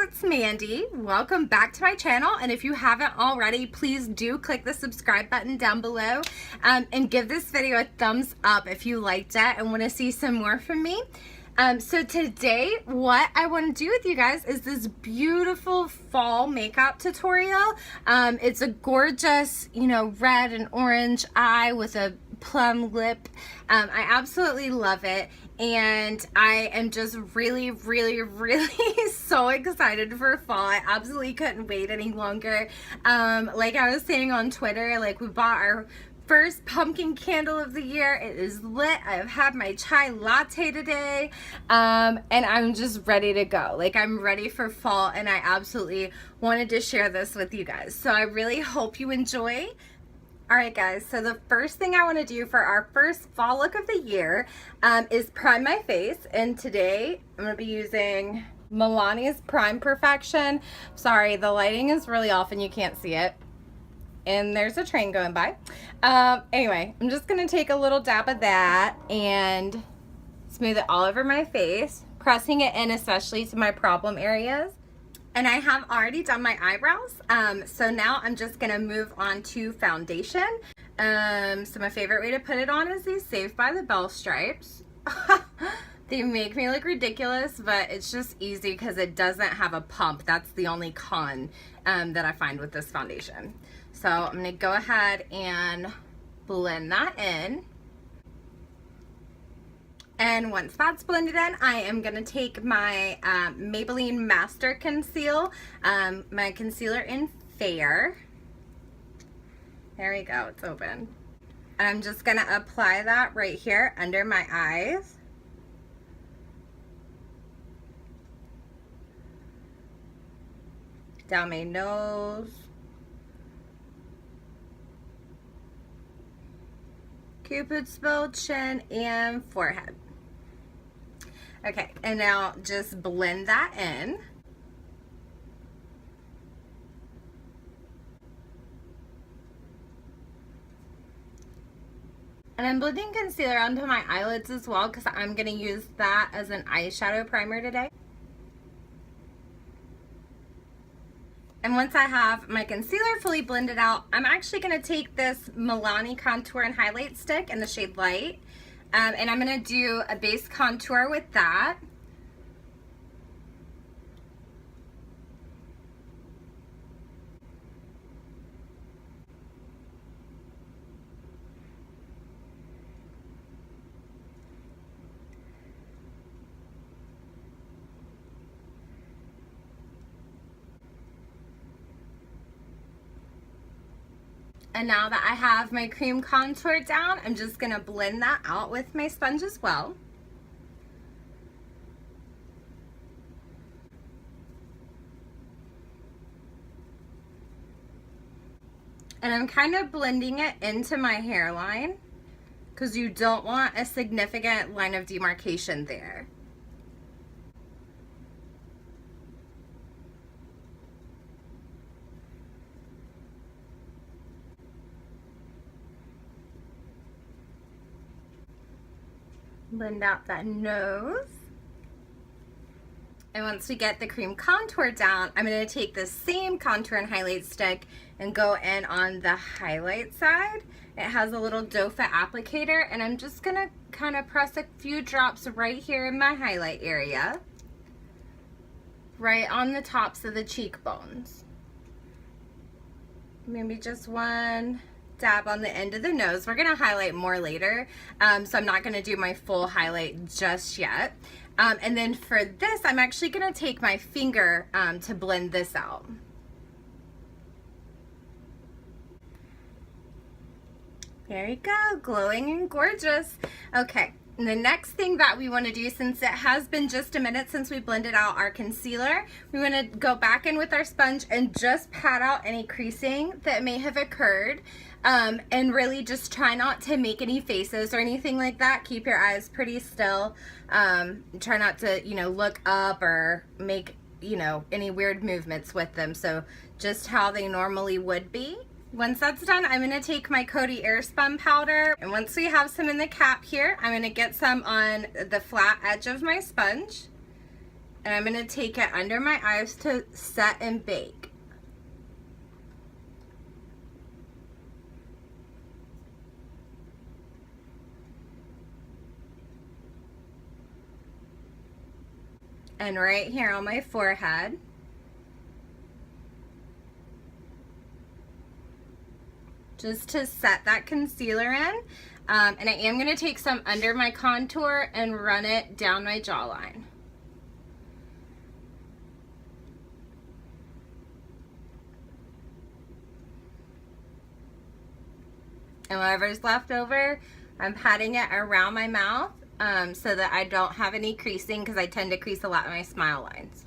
it's Mandy. Welcome back to my channel, and if you haven't already, please do click the subscribe button down below and give this video a thumbs up if you liked it and want to see some more from me. So today what I want to do with you guys is this beautiful fall makeup tutorial. It's a gorgeous, red and orange eye with a plum lip. I absolutely love it, and I am just really so excited for fall. I absolutely couldn't wait any longer. Like I was saying on Twitter, like we bought our first pumpkin candle of the year. It is lit. I've had my chai latte today, and I'm just ready to go. Like, I'm ready for fall, and I absolutely wanted to share this with you guys. So I really hope you enjoy. Alright guys, so the first thing I want to do for our first fall look of the year is prime my face, and today I'm going to be using Milani's Prime Perfection. Sorry, the lighting is really off and you can't see it. And there's a train going by. Anyway, I'm just going to take a little dab of that and smooth it all over my face, pressing it in especially to my problem areas. And I have already done my eyebrows, so now I'm just going to move on to foundation. So my favorite way to put it on is these Saved by the Bell stripes. They make me look ridiculous, but it's just easy because it doesn't have a pump. That's the only con that I find with this foundation. So I'm going to go ahead and blend that in. And once that's blended in, I am going to take my Maybelline Master Conceal, my concealer in Fair. There we go, it's open. And I'm just going to apply that right here under my eyes. Down my nose. Cupid's bow, chin, and forehead. Okay, and now just blend that in. And I'm blending concealer onto my eyelids as well because I'm going to use that as an eyeshadow primer today. And once I have my concealer fully blended out, I'm actually going to take this Milani Contour and Highlight Stick in the shade Light. And I'm going to do a base contour with that. And now that I have my cream contour down, I'm just going to blend that out with my sponge as well. And I'm kind of blending it into my hairline because you don't want a significant line of demarcation there. Blend out that nose. And once we get the cream contour down, I'm going to take the same contour and highlight stick and go in on the highlight side. It has a little doe foot applicator, and I'm just going to kind of press a few drops right here in my highlight area, right on the tops of the cheekbones. Maybe just one dab on the end of the nose. We're going to highlight more later, so I'm not going to do my full highlight just yet. And then for this, I'm actually going to take my finger to blend this out. There you go, glowing and gorgeous. Okay, and the next thing that we want to do, since it has been just a minute since we blended out our concealer, we want to go back in with our sponge and just pat out any creasing that may have occurred. And really just try not to make any faces or anything like that. Keep your eyes pretty still. Try not to, look up or make, any weird movements with them. So just how they normally would be. Once that's done, I'm going to take my Coty Airspun powder, and once we have some in the cap here, I'm going to get some on the flat edge of my sponge And I'm going to take it under my eyes to set and bake. And right here on my forehead. Just to set that concealer in. And I am going to take some under my contour and run it down my jawline. And whatever's left over, I'm patting it around my mouth so that I don't have any creasing, because I tend to crease a lot in my smile lines.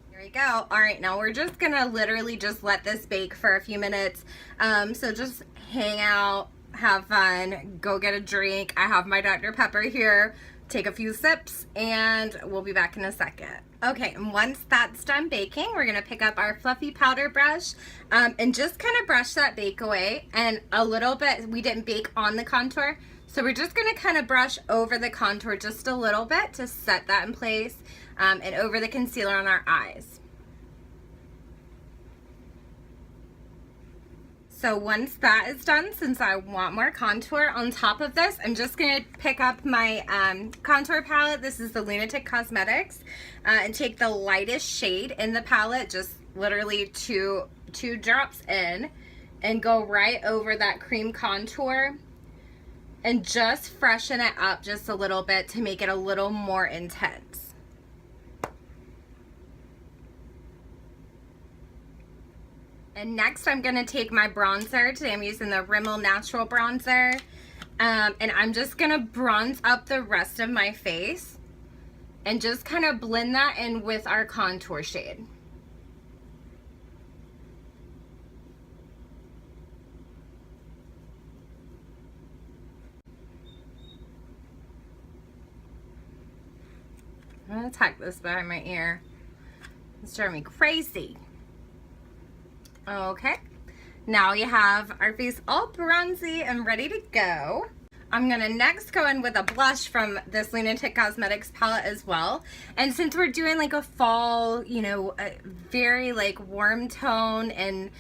There we go. All right, now we're just gonna literally just let this bake for a few minutes. So just hang out, have fun, go get a drink. I have my Dr. Pepper here. Take a few sips and we'll be back in a second. Okay, and once that's done baking, we're gonna pick up our fluffy powder brush and just kind of brush that bake away. And a little bit, we didn't bake on the contour, so we're just gonna kind of brush over the contour just a little bit to set that in place, and over the concealer on our eyes. So once that is done, since I want more contour on top of this, I'm just going to pick up my contour palette. This is the Lunatick Cosmetics, and take the lightest shade in the palette, just literally two drops in, and go right over that cream contour and just freshen it up just a little bit to make it a little more intense. And next I'm going to take my bronzer. Today I'm using the Rimmel Natural Bronzer. And I'm just going to bronze up the rest of my face and just kind of blend that in with our contour shade. I'm going to tuck this behind my ear. It's driving me crazy. Okay, now you have our face all bronzy and ready to go. I'm gonna next go in with a blush from this Lunatick Cosmetics palette as well. And since we're doing like a fall, you know, a very like warm tone and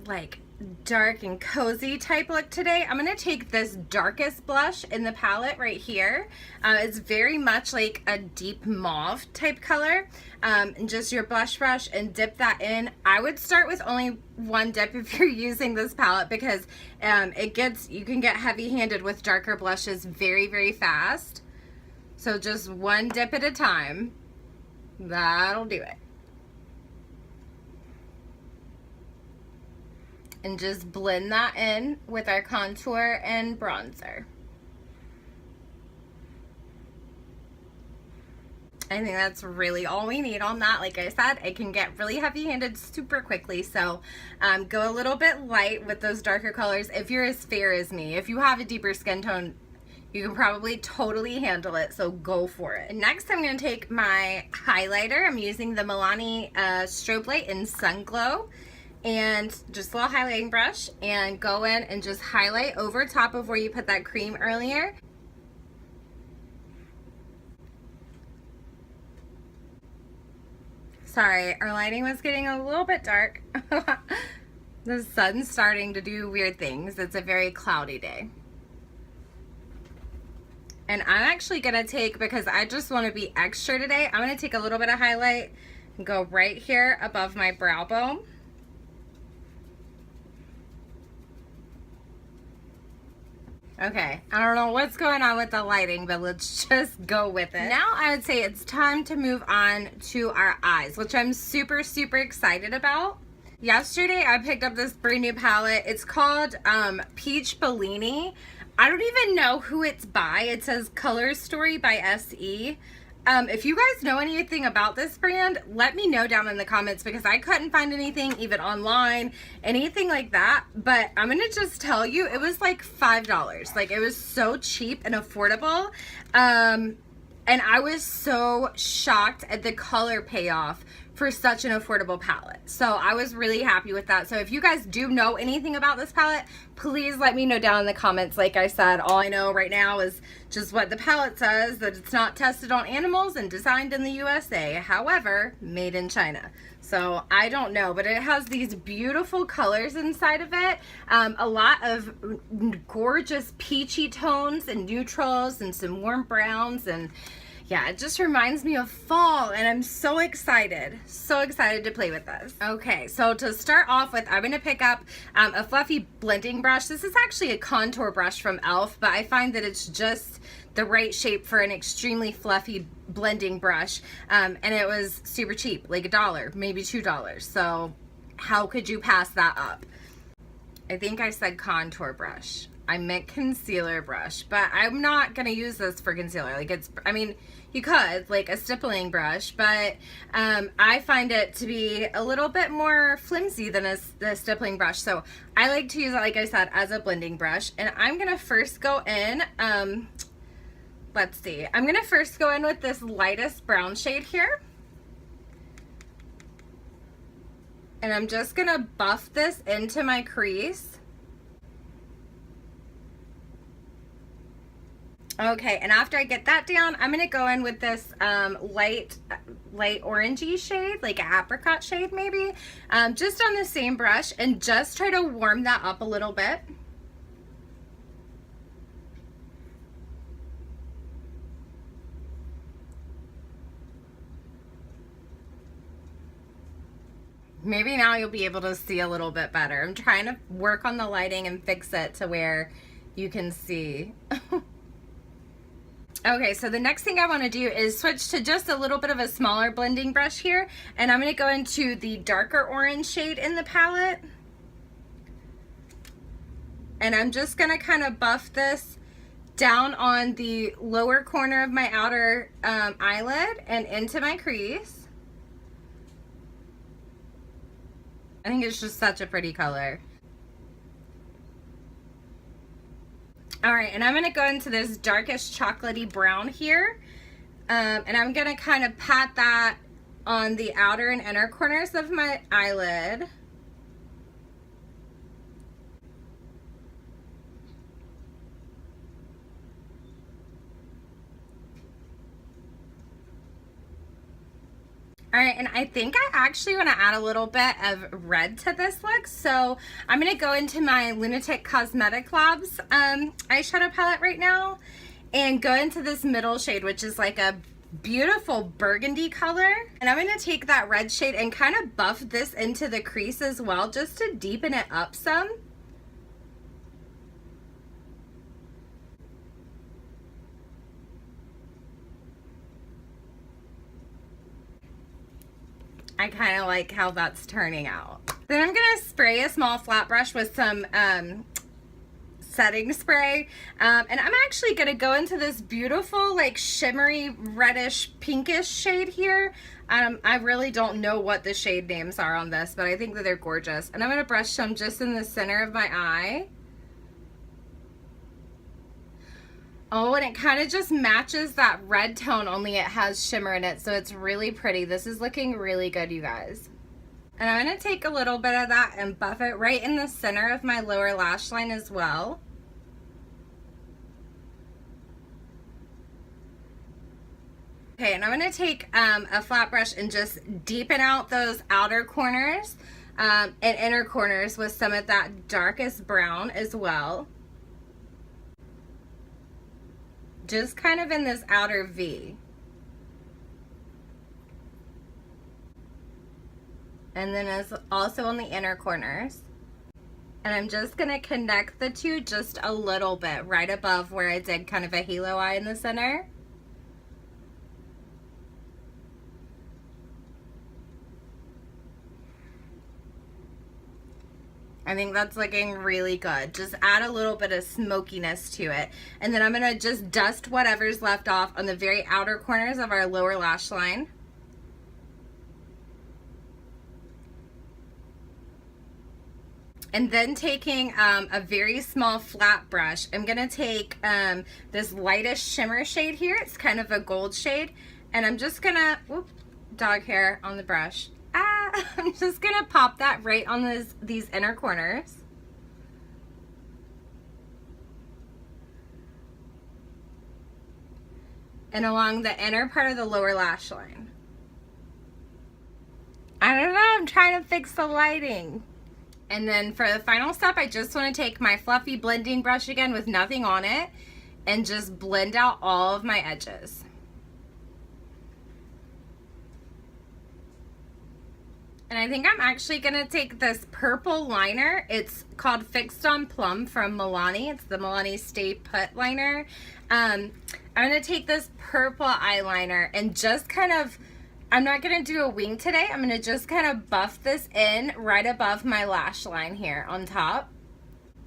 like dark and cozy type look today, I'm gonna take this darkest blush in the palette right here. It's very much like a deep mauve type color, and just your blush brush and dip that in. I would start with only one dip if you're using this palette, because you can get heavy-handed with darker blushes very fast. So just one dip at a time, that'll do it. And just blend that in with our contour and bronzer. I think that's really all we need on that. Like I said, it can get really heavy-handed super quickly, so go a little bit light with those darker colors if you're as fair as me. If you have a deeper skin tone, you can probably totally handle it, so go for it. And next I'm going to take my highlighter. I'm using the Milani Strobelight in Sunglow. And just a little highlighting brush, and go in and just highlight over top of where you put that cream earlier. Sorry, our lighting was getting a little bit dark. The sun's starting to do weird things. It's a very cloudy day. And I'm actually gonna take, because I just want to be extra today, I'm gonna take a little bit of highlight and go right here above my brow bone. Okay, I don't know what's going on with the lighting, but let's just go with it. Now I would say it's time to move on to our eyes, which I'm super excited about. Yesterday I picked up this brand new palette. It's called Peach Bellini. I don't even know who it's by. It says ColorStay by SE. If you guys know anything about this brand, let me know down in the comments, because I couldn't find anything even online, anything like that. But I'm gonna just tell you, it was like $5. Like, it was so cheap and affordable. And I was so shocked at the color payoff for such an affordable palette. So I was really happy with that. So if you guys do know anything about this palette, please let me know down in the comments. Like I said, all I know right now is just what the palette says, that it's not tested on animals and designed in the USA. However, made in China. So I don't know, but it has these beautiful colors inside of it. A lot of gorgeous peachy tones and neutrals and some warm browns, and yeah, it just reminds me of fall, and I'm so excited to play with this. Okay, so to start off with, I'm gonna pick up a fluffy blending brush. This is actually a contour brush from e.l.f., but I find that it's just the right shape for an extremely fluffy blending brush, and it was super cheap, like $1, maybe $2. So how could you pass that up? I think I said contour brush. I meant concealer brush, but I'm not gonna use this for concealer. Like, it's, I mean, you could, like a stippling brush, but I find it to be a little bit more flimsy than the stippling brush. So I like to use it, like I said, as a blending brush. And I'm gonna first go in, let's see, I'm gonna first go in with this lightest brown shade here. And I'm just gonna buff this into my crease. Okay, and after I get that down, I'm gonna go in with this light orangey shade, like an apricot shade maybe, just on the same brush, and just try to warm that up a little bit. Maybe now you'll be able to see a little bit better. I'm trying to work on the lighting and fix it to where you can see. Okay, so the next thing I want to do is switch to just a little bit of a smaller blending brush here, and I'm going to go into the darker orange shade in the palette. And I'm just going to kind of buff this down on the lower corner of my outer eyelid and into my crease. I think it's just such a pretty color. All right, and I'm gonna go into this darkest chocolatey brown here, and I'm gonna kind of pat that on the outer and inner corners of my eyelid. All right, and I think I actually want to add a little bit of red to this look. So I'm going to go into my Lunatick Cosmetic Labs eyeshadow palette right now and go into this middle shade, which is like a beautiful burgundy color. And I'm going to take that red shade and kind of buff this into the crease as well, just to deepen it up some. I kind of like how that's turning out. Then I'm gonna spray a small flat brush with some setting spray, and I'm actually gonna go into this beautiful like shimmery reddish pinkish shade here. I really don't know what the shade names are on this, but I think that they're gorgeous. And I'm gonna brush some just in the center of my eye. Oh, and it kind of just matches that red tone, only it has shimmer in it, so it's really pretty. This is looking really good, you guys. And I'm going to take a little bit of that and buff it right in the center of my lower lash line as well. Okay, and I'm going to take a flat brush and just deepen out those outer corners and inner corners with some of that darkest brown as well. Just kind of in this outer V. And then as also on the inner corners. And I'm just gonna connect the two just a little bit right above where I did kind of a halo eye in the center. I think that's looking really good. Just add a little bit of smokiness to it. And then I'm gonna just dust whatever's left off on the very outer corners of our lower lash line. And then taking a very small flat brush, I'm gonna take this lightest shimmer shade here. It's kind of a gold shade. And I'm just gonna, whoop, dog hair on the brush. I'm just gonna pop that right on these inner corners. And along the inner part of the lower lash line. I don't know, I'm trying to fix the lighting. And then for the final step, I just want to take my fluffy blending brush again with nothing on it and just blend out all of my edges. And I think I'm actually going to take this purple liner. It's called Fixed on Plum from Milani. It's the Milani Stay Put liner. I'm going to take this purple eyeliner and just kind of, I'm not going to do a wing today. I'm going to just kind of buff this in right above my lash line here on top.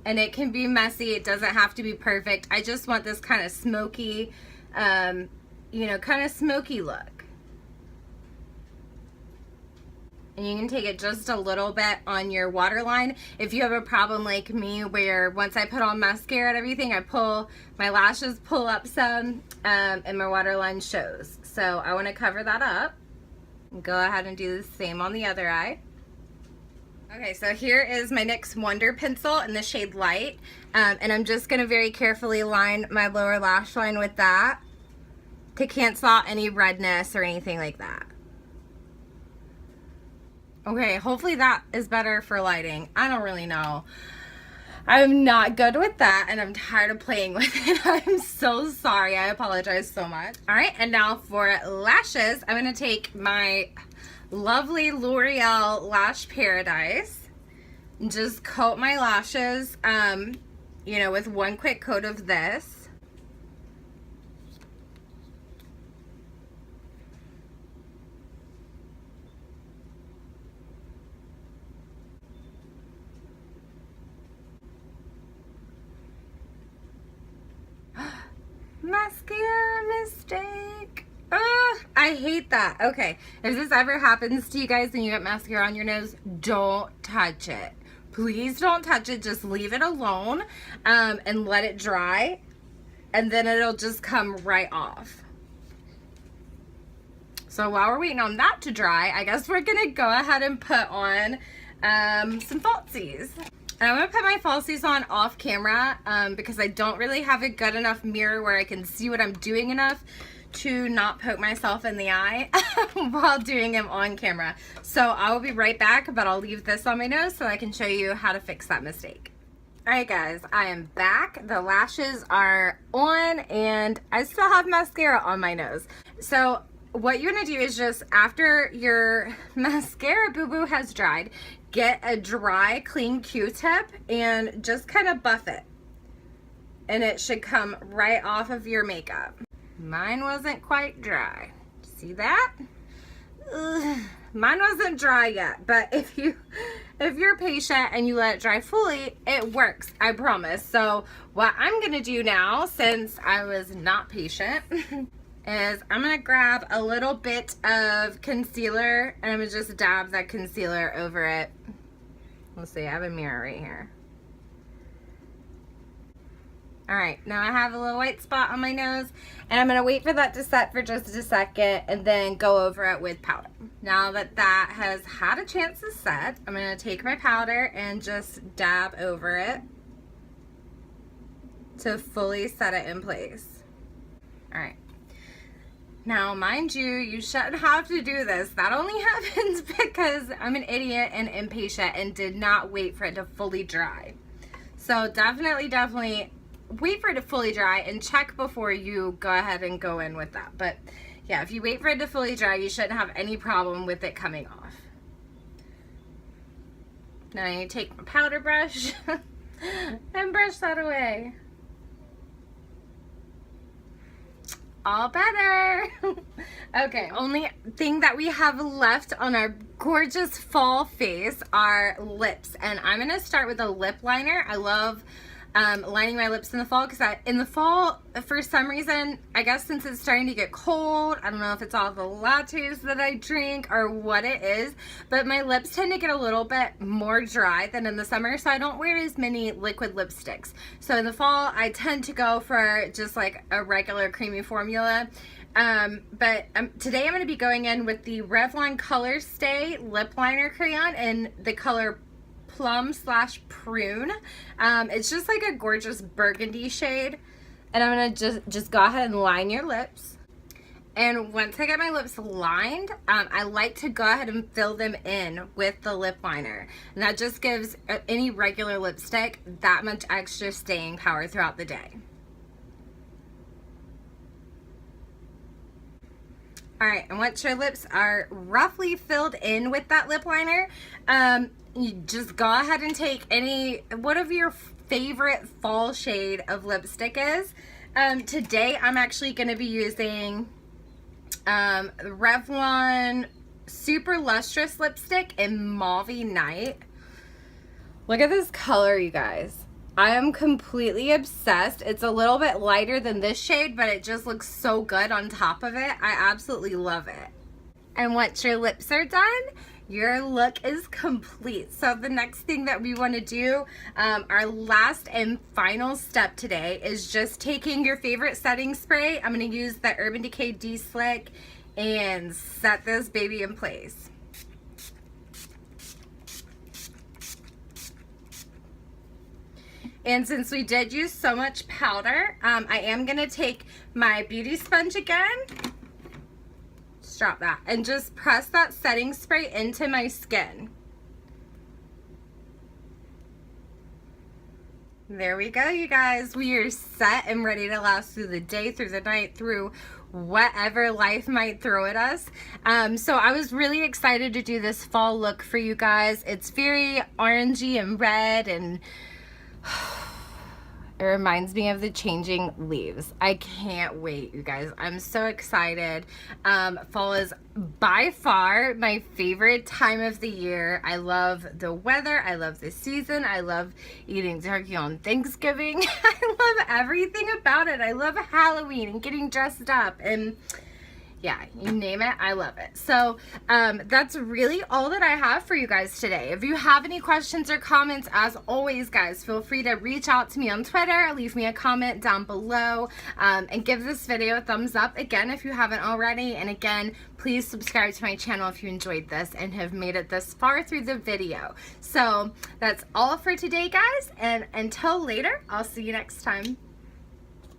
And it can be messy. It doesn't have to be perfect. I just want this kind of smoky, you know, kind of smoky look. And you can take it just a little bit on your waterline. If you have a problem like me where once I put on mascara and everything, my lashes pull up some and my waterline shows. So I want to cover that up. Go ahead and do the same on the other eye. Okay, so here is my NYX Wonder Pencil in the shade Light. And I'm just going to very carefully line my lower lash line with that to cancel out any redness or anything like that. Okay, hopefully that is better for lighting. I don't really know. I'm not good with that and I'm tired of playing with it. I'm so sorry. I apologize so much. All right, and now for lashes, I'm going to take my lovely L'Oreal Lash Paradise and just coat my lashes, you know, with one quick coat of this. Mascara mistake. Ugh, I hate that. Okay, if this ever happens to you guys and you get mascara on your nose, don't touch it. Please don't touch it. Just leave it alone and let it dry, and then it'll just come right off. So while we're waiting on that to dry, I guess we're gonna go ahead and put on some falsies. And I'm going to put my falsies on off camera because I don't really have a good enough mirror where I can see what I'm doing enough to not poke myself in the eye while doing them on camera. So I will be right back, but I'll leave this on my nose so I can show you how to fix that mistake. Alright guys, I am back. The lashes are on and I still have mascara on my nose. So what you're going to do is just after your mascara boo-boo has dried, get a dry, clean Q-tip and just kind of buff it. And it should come right off of your makeup. Mine wasn't quite dry. See that? Ugh. Mine wasn't dry yet, but if you're patient and you let it dry fully, it works, I promise. So what I'm gonna do now, since I was not patient, is I'm gonna grab a little bit of concealer and I'm gonna just dab that concealer over it. Let's see, I have a mirror right here. Alright, now I have a little white spot on my nose and I'm gonna wait for that to set for just a second and then go over it with powder. Now that that has had a chance to set, I'm gonna take my powder and just dab over it to fully set it in place. Alright. Now, mind you, you shouldn't have to do this. That only happens because I'm an idiot and impatient and did not wait for it to fully dry. So definitely wait for it to fully dry and check before you go ahead and go in with that. But yeah, if you wait for it to fully dry, you shouldn't have any problem with it coming off. Now you take my powder brush and brush that away. All better. Okay, only thing that we have left on our gorgeous fall face are lips, and I'm gonna start with a lip liner. I love lining my lips in the fall because in the fall, for some reason, I guess since it's starting to get cold, I don't know if it's all the lattes that I drink or what it is, but my lips tend to get a little bit more dry than in the summer, so I don't wear as many liquid lipsticks. So in the fall, I tend to go for just like a regular creamy formula. Today I'm going to be going in with the Revlon ColorStay Lip Liner Crayon in the color Plum / Prune. It's just like a gorgeous burgundy shade. And I'm going to just go ahead and line your lips. And once I get my lips lined, I like to go ahead and fill them in with the lip liner. And that just gives any regular lipstick that much extra staying power throughout the day. Alright, and once your lips are roughly filled in with that lip liner, you just go ahead and take whatever your favorite fall shade of lipstick is. Today I'm actually going to be using Revlon Super Lustrous lipstick in Mauvy Night. Look at this color, you guys. I am completely obsessed. It's a little bit lighter than this shade, but it just looks so good on top of it. I absolutely love it. And once your lips are done, your look is complete. So the next thing that we want to do, our last and final step today, is just taking your favorite setting spray. I'm going to use the Urban Decay De-Slick and set this baby in place. And since we did use so much powder, I am going to take my beauty sponge again. Just drop that. And just press that setting spray into my skin. There we go, you guys. We are set and ready to last through the day, through the night, through whatever life might throw at us. So I was really excited to do this fall look for you guys. It's very orangey and red, and it reminds me of the changing leaves. I can't wait, you guys. I'm so excited. Fall is by far my favorite time of the year. I love the weather. I love the season. I love eating turkey on Thanksgiving. I love everything about it. I love Halloween and getting dressed up, and yeah, you name it, I love it. So that's really all that I have for you guys today. If you have any questions or comments, as always, guys, feel free to reach out to me on Twitter, leave me a comment down below, and give this video a thumbs up again if you haven't already. And again, please subscribe to my channel if you enjoyed this and have made it this far through the video. So that's all for today, guys, and until later, I'll see you next time.